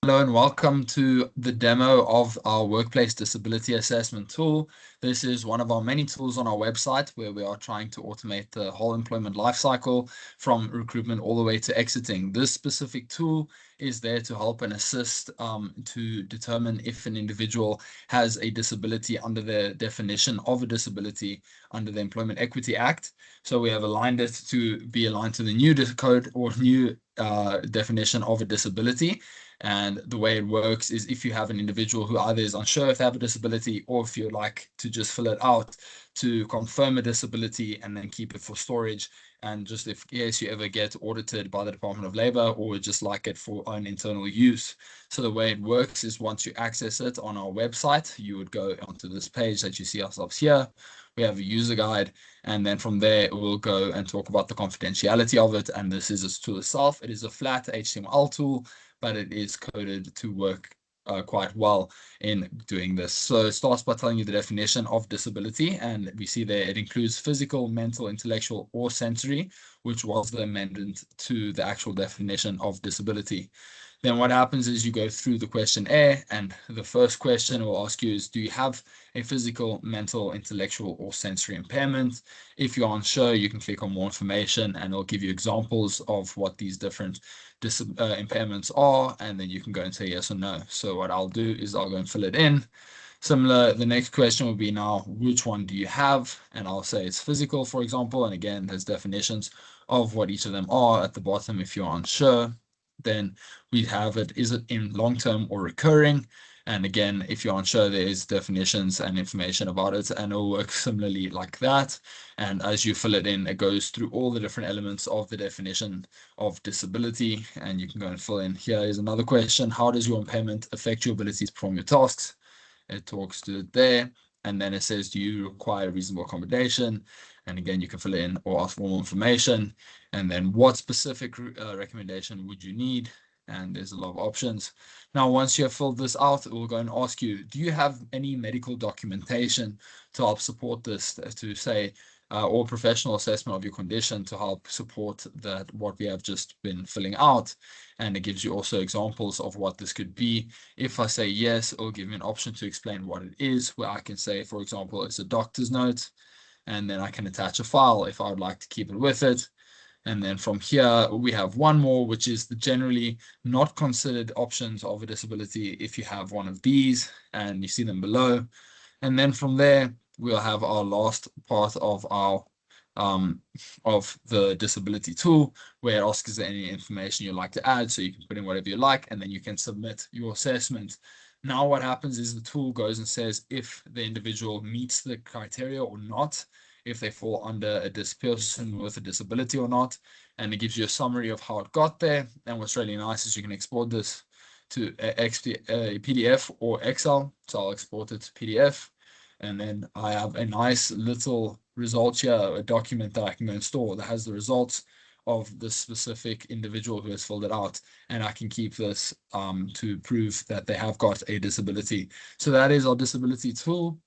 Hello and welcome to the demo of our workplace disability assessment tool. This is one of our many tools on our website where we are trying to automate the whole employment lifecycle from recruitment all the way to exiting. This specific tool is there to help and assist to determine if an individual has a disability under the definition of a disability under the Employment Equity Act. So we have aligned it to be aligned to the new code or new definition of a disability. And the way it works is if you have an individual who either is unsure if they have a disability or if you'd like to just fill it out to confirm a disability and then keep it for storage. And just in case you ever get audited by the Department of Labor or just like it for own internal use. So the way it works is once you access it on our website, you would go onto this page that you see ourselves here. We have a user guide, and then from there we'll go and talk about the confidentiality of it. And this is a tool itself. It is a flat HTML tool, but it is coded to work quite well in doing this. So it starts by telling you the definition of disability, and we see there it includes physical, mental, intellectual, or sensory, which was the amendment to the actual definition of disability. Then what happens is you go through the questionnaire, and the first question will ask you is, do you have a physical, mental, intellectual, or sensory impairment? If you're unsure, you can click on more information and it'll give you examples of what these different impairments are, and then you can go and say yes or no. So what I'll do is I'll go and fill it in. Similar, the next question will be now, which one do you have? And I'll say it's physical, for example. And again, there's definitions of what each of them are at the bottom if you're unsure. Then we have it, is it in long-term or recurring? And again, if you're unsure, there is definitions and information about it, and it'll work similarly like that. And as you fill it in, it goes through all the different elements of the definition of disability, and you can go and fill in. Here is another question. How does your impairment affect your ability to perform your tasks? It talks to it there. And then it says, do you require reasonable accommodation? And again, you can fill it in or ask for more information. And then what specific recommendation would you need? And there's a lot of options. Now, once you have filled this out, it will go and ask you, do you have any medical documentation to help support this, to say, or professional assessment of your condition to help support that what we have just been filling out. And it gives you also examples of what this could be. If I say yes, it'll give me an option to explain what it is, where I can say, for example, it's a doctor's note, and then I can attach a file if I would like to keep it with it. And then from here, we have one more, which is the generally not considered options of a disability if you have one of these, and you see them below. And then from there, we'll have our last part of our of the disability tool, where it asks is there any information you'd like to add, so you can put in whatever you like, and then you can submit your assessment. Now what happens is the tool goes and says if the individual meets the criteria or not, if they fall under a person with a disability or not, and it gives you a summary of how it got there. And what's really nice is you can export this to a PDF or Excel. So I'll export it to PDF. And then I have a nice little result here, a document that I can go and store that has the results of the specific individual who has filled it out. And I can keep this to prove that they have got a disability. So that is our disability tool.